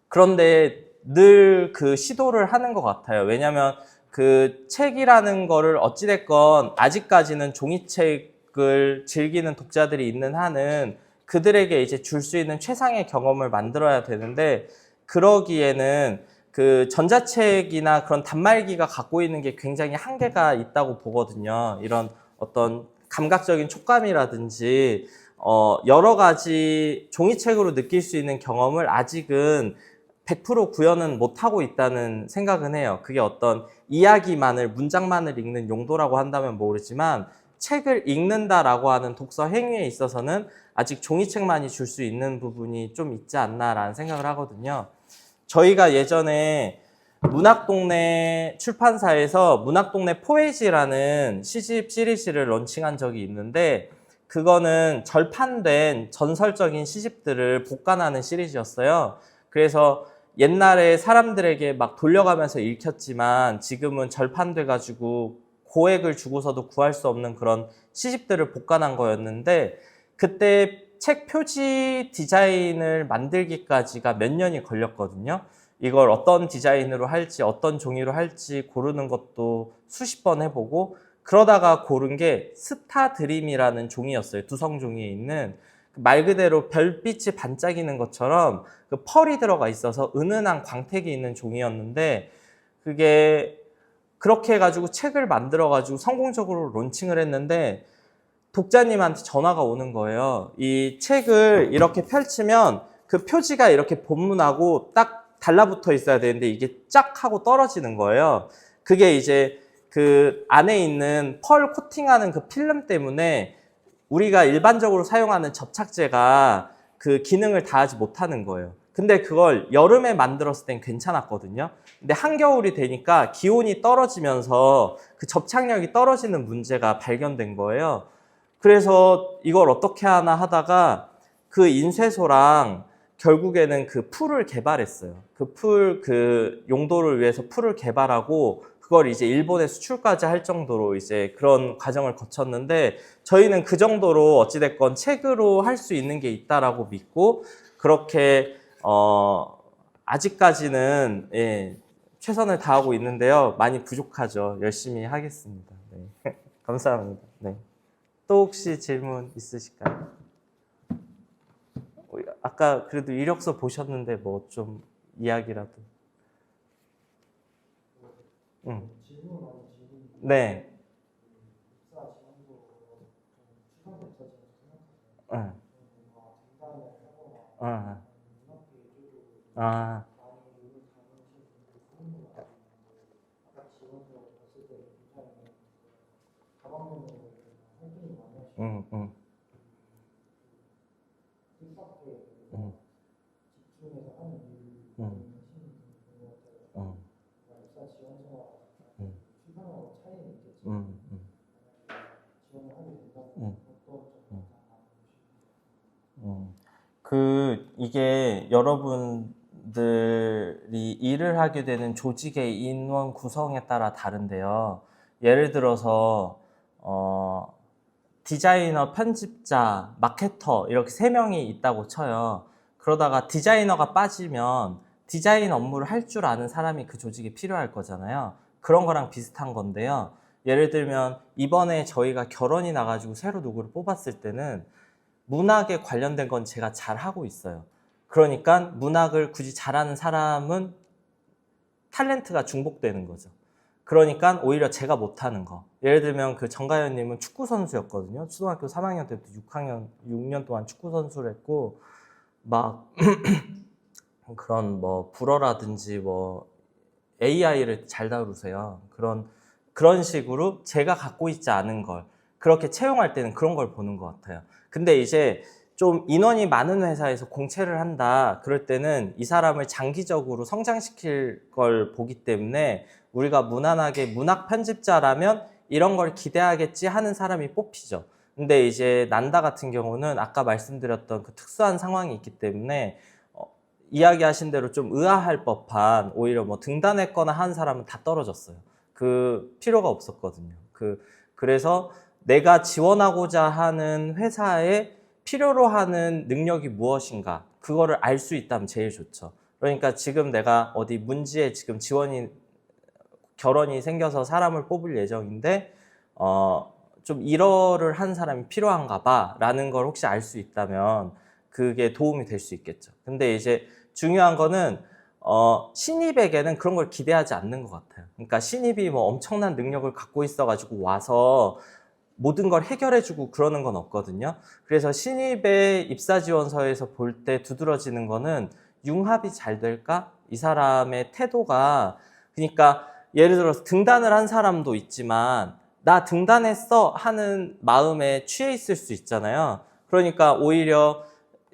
그런데 늘 그 시도를 하는 것 같아요. 왜냐하면 그 책이라는 거를 어찌됐건 아직까지는 종이책을 즐기는 독자들이 있는 한은 그들에게 이제 줄 수 있는 최상의 경험을 만들어야 되는데 그러기에는 그 전자책이나 그런 단말기가 갖고 있는 게 굉장히 한계가 있다고 보거든요. 이런 어떤 감각적인 촉감이라든지 여러 가지 종이책으로 느낄 수 있는 경험을 아직은 100% 구현은 못하고 있다는 생각은 해요. 그게 어떤 이야기만을, 문장만을 읽는 용도라고 한다면 모르지만 책을 읽는다라고 하는 독서 행위에 있어서는 아직 종이책만이 줄 수 있는 부분이 좀 있지 않나라는 생각을 하거든요. 저희가 예전에 문학동네 출판사에서 문학동네 포에지라는 시집 시리즈를 런칭한 적이 있는데 그거는 절판된 전설적인 시집들을 복간하는 시리즈였어요. 그래서 옛날에 사람들에게 막 돌려가면서 읽혔지만 지금은 절판돼가지고 고액을 주고서도 구할 수 없는 그런 시집들을 복간한 거였는데 그때 책 표지 디자인을 만들기까지가 몇 년이 걸렸거든요. 이걸 어떤 디자인으로 할지 어떤 종이로 할지 고르는 것도 수십 번 해보고 그러다가 고른 게 스타드림이라는 종이였어요. 두성종이에 있는 말 그대로 별빛이 반짝이는 것처럼 그 펄이 들어가 있어서 은은한 광택이 있는 종이였는데 그게 그렇게 해가지고 책을 만들어가지고 성공적으로 론칭을 했는데 독자님한테 전화가 오는 거예요. 이 책을 이렇게 펼치면 그 표지가 이렇게 본문하고 딱 달라붙어 있어야 되는데 이게 쫙 하고 떨어지는 거예요. 그게 이제 그 안에 있는 펄 코팅하는 그 필름 때문에 우리가 일반적으로 사용하는 접착제가 그 기능을 다하지 못하는 거예요. 근데 그걸 여름에 만들었을 땐 괜찮았거든요. 근데 한겨울이 되니까 기온이 떨어지면서 그 접착력이 떨어지는 문제가 발견된 거예요. 그래서 이걸 어떻게 하나 하다가 그 인쇄소랑 결국에는 그 풀을 개발했어요. 그 용도를 위해서 풀을 개발하고 그걸 이제 일본에 수출까지 할 정도로 이제 그런 과정을 거쳤는데 저희는 그 정도로 어찌됐건 책으로 할 수 있는 게 있다라고 믿고 그렇게 아직까지는 예, 최선을 다하고 있는데요. 많이 부족하죠. 열심히 하겠습니다. 네. 감사합니다. 네. 또 혹시 질문 있으실까요? 아까 그래도 이력서 보셨는데 뭐 좀 이야기라도. 질문 아닌 질문인데 네. 입사 지원도 좀 추상적으로 생각하세요. 응. 뭔가 등단을 하거나 응. 문학계 쪽으로 아. 많이 의미 가능하신 분들이 그런 건 아닌데 아까 지원서 봤을 때 굉장히 다방면으로 활동이 많이 하시고 응. 뜻밖의 응. 집중해서 하는 일을 응. 하시는 분인 것 같아요. 응. 입사 지원서와 응. 출판하고 차이는 있겠지만 응. 지원을 하게 된다면 응. 어떤 점을 이게 여러분들이 일을 하게 되는 조직의 인원 구성에 따라 다른데요. 예를 들어서, 디자이너, 편집자, 마케터, 이렇게 3명이 있다고 쳐요. 그러다가 디자이너가 빠지면 디자인 업무를 할 줄 아는 사람이 그 조직에 필요할 거잖아요. 그런 거랑 비슷한 건데요. 예를 들면, 이번에 저희가 결혼이 나가지고 새로 누구를 뽑았을 때는 문학에 관련된 건 제가 잘 하고 있어요. 그러니까 문학을 굳이 잘하는 사람은 탤런트가 중복되는 거죠. 그러니까 오히려 제가 못하는 거. 예를 들면 그 정가연님은 축구 선수였거든요. 초등학교 3학년 때부터 6년 동안 축구 선수를 했고 막 그런 뭐 불어라든지 뭐 AI를 잘 다루세요. 그런 식으로 제가 갖고 있지 않은 걸 그렇게 채용할 때는 그런 걸 보는 것 같아요. 근데 이제 좀 인원이 많은 회사에서 공채를 한다. 그럴 때는 이 사람을 장기적으로 성장시킬 걸 보기 때문에 우리가 무난하게 문학 편집자라면 이런 걸 기대하겠지 하는 사람이 뽑히죠. 근데 이제 난다 같은 경우는 아까 말씀드렸던 그 특수한 상황이 있기 때문에 이야기하신 대로 좀 의아할 법한 오히려 뭐 등단했거나 한 사람은 다 떨어졌어요. 그 필요가 없었거든요. 그래서 내가 지원하고자 하는 회사에 필요로 하는 능력이 무엇인가 그거를 알 수 있다면 제일 좋죠. 그러니까 지금 내가 어디 문지에 지금 결혼이 생겨서 사람을 뽑을 예정인데 좀 일어를 한 사람이 필요한가 봐 라는 걸 혹시 알 수 있다면 그게 도움이 될 수 있겠죠. 근데 이제 중요한 거는 신입에게는 그런 걸 기대하지 않는 것 같아요. 그러니까 신입이 뭐 엄청난 능력을 갖고 있어가지고 와서 모든 걸 해결해주고 그러는 건 없거든요. 그래서 신입의 입사 지원서에서 볼 때 두드러지는 거는 융합이 잘 될까? 이 사람의 태도가 그러니까 예를 들어서 등단을 한 사람도 있지만 나 등단했어 하는 마음에 취해 있을 수 있잖아요. 그러니까 오히려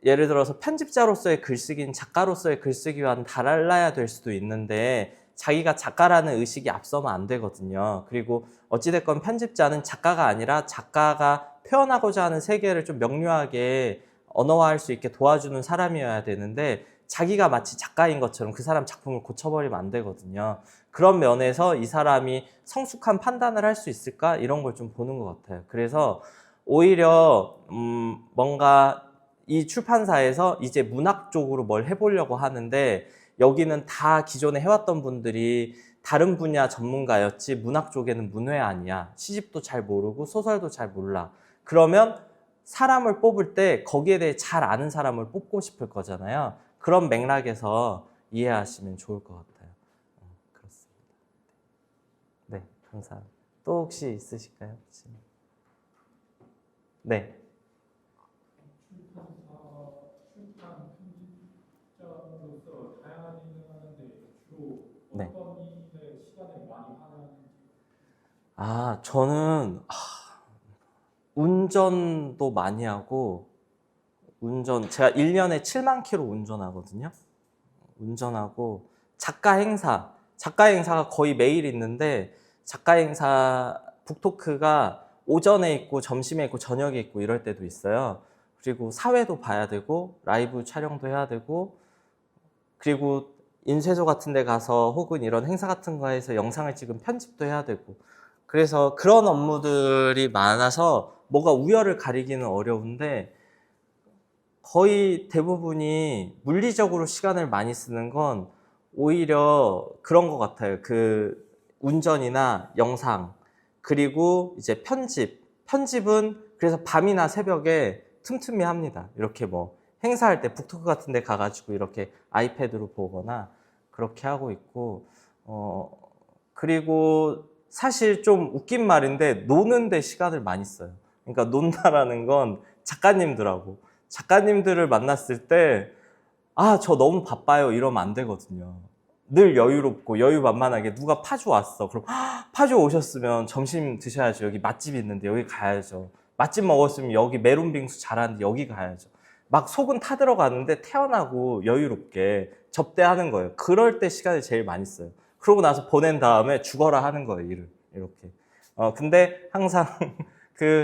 예를 들어서 편집자로서의 글쓰기는 작가로서의 글쓰기와는 달라야 될 수도 있는데 자기가 작가라는 의식이 앞서면 안 되거든요. 그리고 어찌됐건 편집자는 작가가 아니라 작가가 표현하고자 하는 세계를 좀 명료하게 언어화할 수 있게 도와주는 사람이어야 되는데 자기가 마치 작가인 것처럼 그 사람 작품을 고쳐버리면 안 되거든요. 그런 면에서 이 사람이 성숙한 판단을 할 수 있을까? 이런 걸 좀 보는 것 같아요. 그래서 오히려 뭔가 이 출판사에서 이제 문학 쪽으로 뭘 해보려고 하는데 여기는 다 기존에 해왔던 분들이 다른 분야 전문가였지 문학 쪽에는 문외한이야. 시집도 잘 모르고 소설도 잘 몰라. 그러면 사람을 뽑을 때 거기에 대해 잘 아는 사람을 뽑고 싶을 거잖아요. 그런 맥락에서 이해하시면 좋을 것 같아요. 그렇습니다. 네, 감사합니다. 또 혹시 있으실까요? 네. 출판 편집자로서 다양한 일을 하는데 주로 네. 어떤 일에 시간을 많이 하는지. 저는 운전도 많이 하고 제가 1년에 7만 킬로 운전하거든요. 운전하고 작가 행사가 거의 매일 있는데 작가 행사 북토크가 오전에 있고 점심에 있고 저녁에 있고 이럴 때도 있어요. 그리고 사회도 봐야 되고 라이브 촬영도 해야 되고 그리고 인쇄소 같은 데 가서 혹은 이런 행사 같은 거에서 영상을 찍은 편집도 해야 되고 그래서 그런 업무들이 많아서 뭐가 우열을 가리기는 어려운데 거의 대부분이 물리적으로 시간을 많이 쓰는 건 오히려 그런 것 같아요. 그 운전이나 영상 그리고 이제 편집은 그래서 밤이나 새벽에 틈틈이 합니다. 이렇게 뭐 행사할 때 북토크 같은 데 가가지고 이렇게 아이패드로 보거나 그렇게 하고 있고 그리고 사실 좀 웃긴 말인데 노는데 시간을 많이 써요. 그러니까 논다라는 건 작가님들을 만났을 때 저 너무 바빠요 이러면 안 되거든요. 늘 여유롭고 여유만만하게 누가 파주 왔어. 그럼 파주 오셨으면 점심 드셔야죠. 여기 맛집 있는데 여기 가야죠. 맛집 먹었으면 여기 메론 빙수 잘하는데 여기 가야죠. 막 속은 타들어가는데 태어나고 여유롭게 접대하는 거예요. 그럴 때 시간을 제일 많이 써요. 그러고 나서 보낸 다음에 죽어라 하는 거예요, 일을. 이렇게. 근데 항상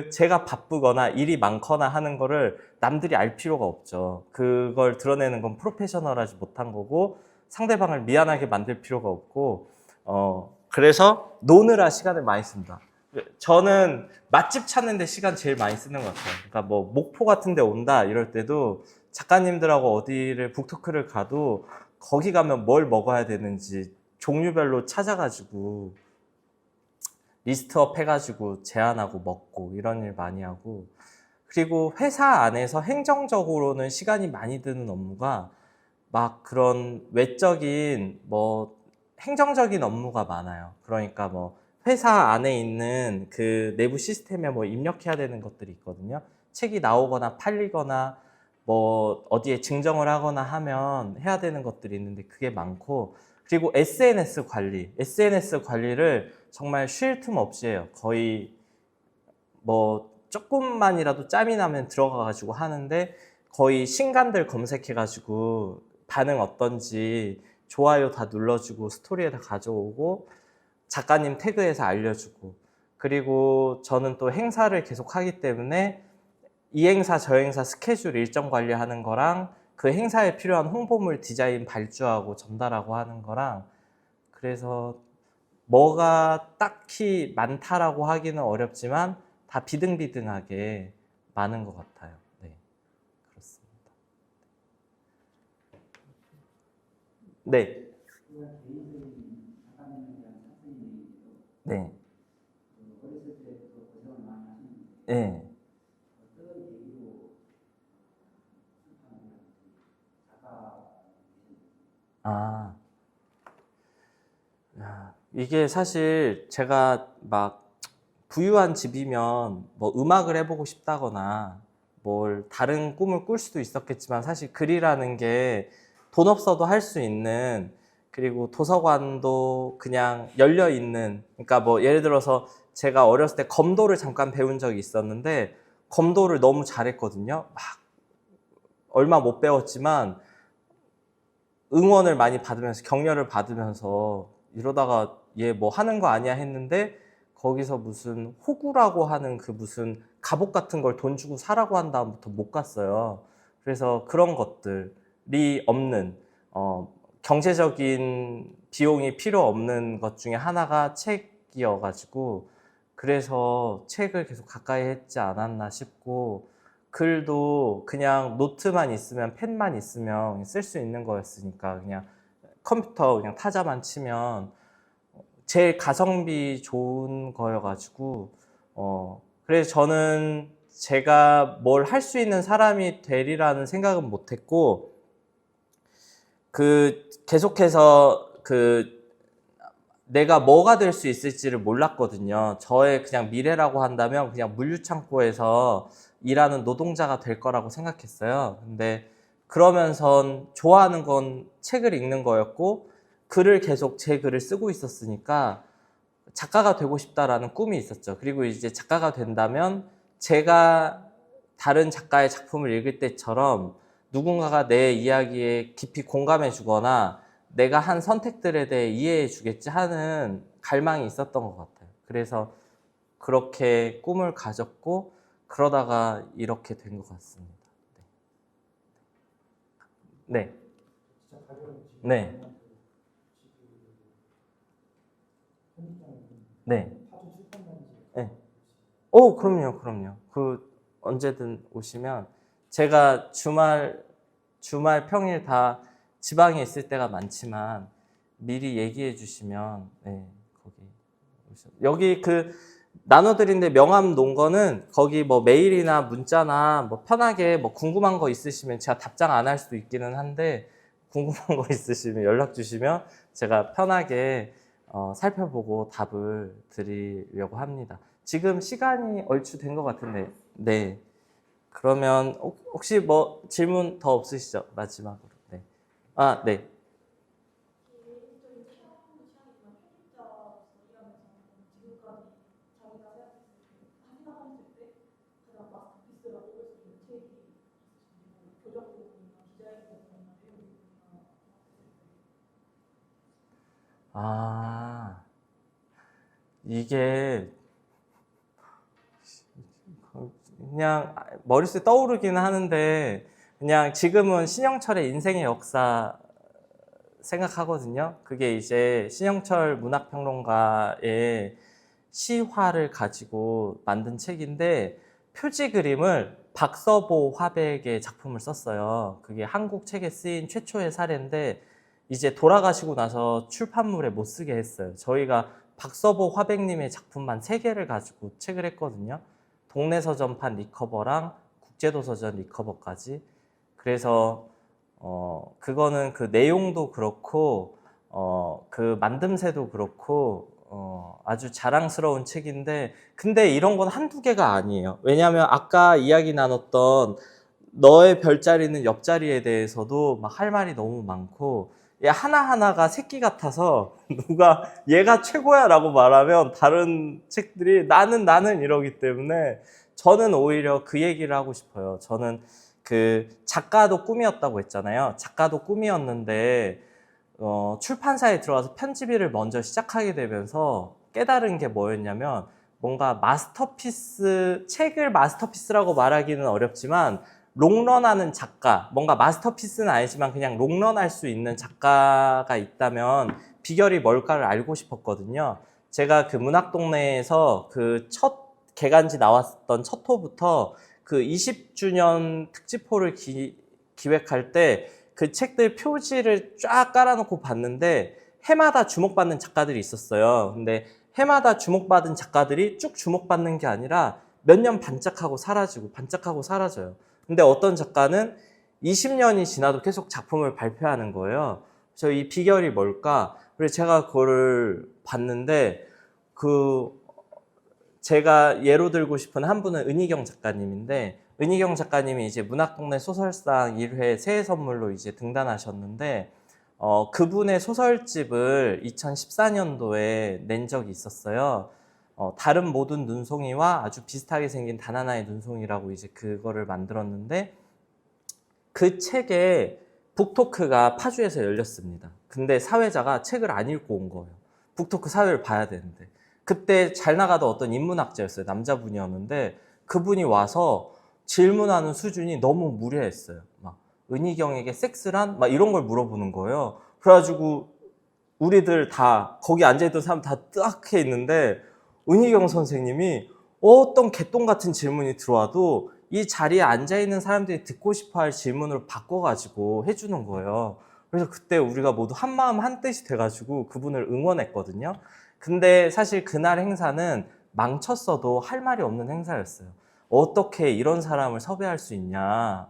제가 바쁘거나 일이 많거나 하는 거를 남들이 알 필요가 없죠. 그걸 드러내는 건 프로페셔널하지 못한 거고 상대방을 미안하게 만들 필요가 없고 그래서 노느라 시간을 많이 씁니다. 저는 맛집 찾는데 시간 제일 많이 쓰는 것 같아요. 그러니까 뭐 목포 같은 데 온다 이럴 때도 작가님들하고 어디를 북토크를 가도 거기 가면 뭘 먹어야 되는지 종류별로 찾아가지고 리스트업 해가지고 제안하고 먹고 이런 일 많이 하고 그리고 회사 안에서 행정적으로는 시간이 많이 드는 업무가 막 그런 외적인 뭐 행정적인 업무가 많아요. 그러니까 뭐 회사 안에 있는 그 내부 시스템에 뭐 입력해야 되는 것들이 있거든요. 책이 나오거나 팔리거나 뭐 어디에 증정을 하거나 하면 해야 되는 것들이 있는데 그게 많고 그리고 SNS 관리를 정말 쉴 틈 없이 해요. 거의 뭐 조금만이라도 짬이 나면 들어가가지고 하는데 거의 신간들 검색해가지고 반응 어떤지 좋아요 다 눌러주고 스토리에 다 가져오고 작가님 태그해서 알려주고 그리고 저는 또 행사를 계속 하기 때문에 이 행사 저 행사 스케줄 일정 관리하는 거랑 그 행사에 필요한 홍보물 디자인 발주하고 전달하고 하는 거랑 그래서 뭐가 딱히 많다라고 하기는 어렵지만 다 비등비등하게 많은 것 같아요. 네, 그렇습니다. 네. 네. 네. 아, 이게 사실 제가 막 부유한 집이면 뭐 음악을 해보고 싶다거나 뭘 다른 꿈을 꿀 수도 있었겠지만 사실 글이라는 게 돈 없어도 할 수 있는 그리고 도서관도 그냥 열려 있는 그러니까 뭐 예를 들어서 제가 어렸을 때 검도를 잠깐 배운 적이 있었는데 검도를 너무 잘했거든요. 막 얼마 못 배웠지만 응원을 많이 받으면서 격려를 받으면서 이러다가 얘 뭐 하는 거 아니야 했는데 거기서 무슨 호구라고 하는 그 무슨 갑옷 같은 걸 돈 주고 사라고 한 다음부터 못 갔어요. 그래서 그런 것들이 없는 경제적인 비용이 필요 없는 것 중에 하나가 책이어가지고 그래서 책을 계속 가까이 했지 않았나 싶고 글도 그냥 노트만 있으면 펜만 있으면 쓸 수 있는 거였으니까 그냥 컴퓨터 그냥 타자만 치면 제일 가성비 좋은 거여가지고 그래서 저는 제가 뭘 할 수 있는 사람이 되리라는 생각은 못했고 계속해서 내가 뭐가 될 수 있을지를 몰랐거든요. 저의 그냥 미래라고 한다면 그냥 물류창고에서 일하는 노동자가 될 거라고 생각했어요. 근데 그러면서 좋아하는 건 책을 읽는 거였고 글을 계속 제 글을 쓰고 있었으니까 작가가 되고 싶다라는 꿈이 있었죠. 그리고 이제 작가가 된다면 제가 다른 작가의 작품을 읽을 때처럼 누군가가 내 이야기에 깊이 공감해 주거나 내가 한 선택들에 대해 이해해 주겠지 하는 갈망이 있었던 것 같아요. 그래서 그렇게 꿈을 가졌고 그러다가 이렇게 된 것 같습니다. 네. 진짜 가격은 지금 네. 네. 파주 출판단지 네. 오, 그럼요. 언제든 오시면 제가 주말 평일 다 지방에 있을 때가 많지만 미리 얘기해 주시면 네, 거기 여기 나눠드린데 명함 놓은 거는 거기 뭐 메일이나 문자나 뭐 편하게 뭐 궁금한 거 있으시면 제가 답장 안 할 수도 있기는 한데 궁금한 거 있으시면 연락 주시면 제가 편하게 살펴보고 답을 드리려고 합니다. 지금 시간이 얼추 된 것 같은데, 네. 그러면 혹시 뭐 질문 더 없으시죠? 마지막으로. 네. 아, 네. 아, 이게 그냥 머릿속에 떠오르기는 하는데 그냥 지금은 신영철의 인생의 역사 생각하거든요. 그게 이제 신영철 문학평론가의 시화를 가지고 만든 책인데 표지 그림을 박서보 화백의 작품을 썼어요. 그게 한국 책에 쓰인 최초의 사례인데 이제 돌아가시고 나서 출판물에 못 쓰게 했어요. 저희가 박서보 화백님의 작품만 3개를 가지고 책을 했거든요. 동네 서점판 리커버랑 국제도서전 리커버까지. 그래서 그거는 그 내용도 그렇고 그 만듦새도 그렇고 아주 자랑스러운 책인데 근데 이런 건 한두 개가 아니에요. 왜냐하면 아까 이야기 나눴던 너의 별자리는 옆자리에 대해서도 막 할 말이 너무 많고 하나하나가 새끼 같아서 누가 얘가 최고야 라고 말하면 다른 책들이 나는 이러기 때문에 저는 오히려 그 얘기를 하고 싶어요. 저는 그 작가도 꿈이었다고 했잖아요. 작가도 꿈이었는데 출판사에 들어와서 편집일을 먼저 시작하게 되면서 깨달은 게 뭐였냐면 뭔가 마스터피스, 책을 마스터피스라고 말하기는 어렵지만 롱런하는 작가, 뭔가 마스터피스는 아니지만 그냥 롱런할 수 있는 작가가 있다면 비결이 뭘까를 알고 싶었거든요. 제가 그 문학동네에서 그 첫 개간지 나왔던 첫 호부터 그 20주년 특집호를 기획할 때 그 책들 표지를 쫙 깔아놓고 봤는데 해마다 주목받는 작가들이 있었어요. 근데 해마다 주목받은 작가들이 쭉 주목받는 게 아니라 몇 년 반짝하고 사라지고 반짝하고 사라져요. 근데 어떤 작가는 20년이 지나도 계속 작품을 발표하는 거예요. 그래서 이 비결이 뭘까? 그래서 제가 그거를 봤는데 제가 예로 들고 싶은 한 분은 은희경 작가님인데 은희경 작가님이 이제 문학동네 소설상 1회 새해 선물로 이제 등단하셨는데 그분의 소설집을 2014년도에 낸 적이 있었어요. 다른 모든 눈송이와 아주 비슷하게 생긴 단 하나의 눈송이라고 이제 그거를 만들었는데 그 책에 북토크가 파주에서 열렸습니다. 근데 사회자가 책을 안 읽고 온 거예요. 북토크 사회를 봐야 되는데. 그때 잘 나가던 어떤 인문학자였어요. 남자분이었는데 그분이 와서 질문하는 수준이 너무 무례했어요. 막 은희경에게 섹스란? 막 이런 걸 물어보는 거예요. 그래가지고 우리들 다 거기 앉아있던 사람 다 뜨악해 있는데 은희경 선생님이 어떤 개똥 같은 질문이 들어와도 이 자리에 앉아있는 사람들이 듣고 싶어할 질문으로 바꿔가지고 해주는 거예요. 그래서 그때 우리가 모두 한마음 한뜻이 돼가지고 그분을 응원했거든요. 근데 사실 그날 행사는 망쳤어도 할 말이 없는 행사였어요. 어떻게 이런 사람을 섭외할 수 있냐.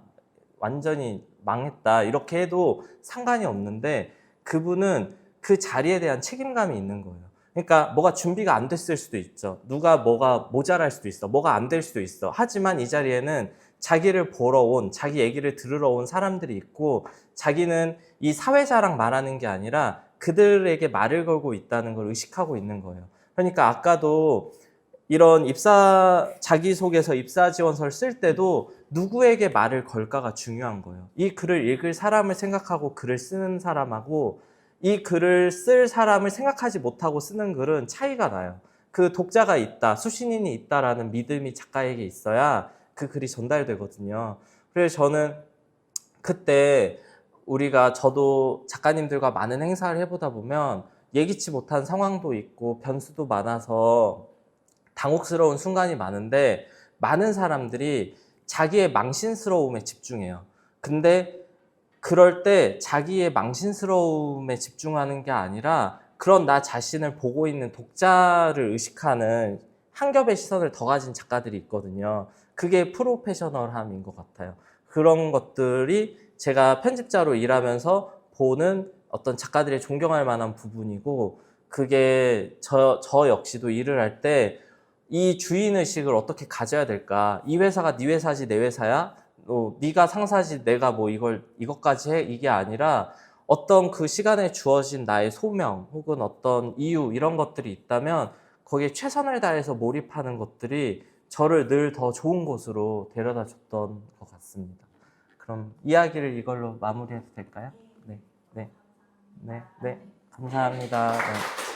완전히 망했다. 이렇게 해도 상관이 없는데 그분은 그 자리에 대한 책임감이 있는 거예요. 그러니까 뭐가 준비가 안 됐을 수도 있죠. 누가 뭐가 모자랄 수도 있어. 뭐가 안 될 수도 있어. 하지만 이 자리에는 자기를 보러 온, 자기 얘기를 들으러 온 사람들이 있고 자기는 이 사회자랑 말하는 게 아니라 그들에게 말을 걸고 있다는 걸 의식하고 있는 거예요. 그러니까 아까도 이런 자기소개서 입사지원서를 쓸 때도 누구에게 말을 걸까가 중요한 거예요. 이 글을 읽을 사람을 생각하고 글을 쓰는 사람하고 이 글을 쓸 사람을 생각하지 못하고 쓰는 글은 차이가 나요. 그 독자가 있다, 수신인이 있다라는 믿음이 작가에게 있어야 그 글이 전달되거든요. 그래서 저는 그때 저도 작가님들과 많은 행사를 해보다 보면 예기치 못한 상황도 있고 변수도 많아서 당혹스러운 순간이 많은데 많은 사람들이 자기의 망신스러움에 집중해요. 근데 그럴 때 자기의 망신스러움에 집중하는 게 아니라 그런 나 자신을 보고 있는 독자를 의식하는 한 겹의 시선을 더 가진 작가들이 있거든요. 그게 프로페셔널함인 것 같아요. 그런 것들이 제가 편집자로 일하면서 보는 어떤 작가들의 존경할 만한 부분이고, 그게 저 역시도 일을 할 때 이 주인의식을 어떻게 가져야 될까? 이 회사가 네 회사지 내 회사야? 네가 상사지 내가 뭐 이것까지 해? 이게 아니라 어떤 그 시간에 주어진 나의 소명 혹은 어떤 이유 이런 것들이 있다면 거기에 최선을 다해서 몰입하는 것들이 저를 늘 더 좋은 곳으로 데려다 줬던 것 같습니다. 그럼 이야기를 이걸로 마무리해도 될까요? 네, 네, 네, 네. 감사합니다. 네.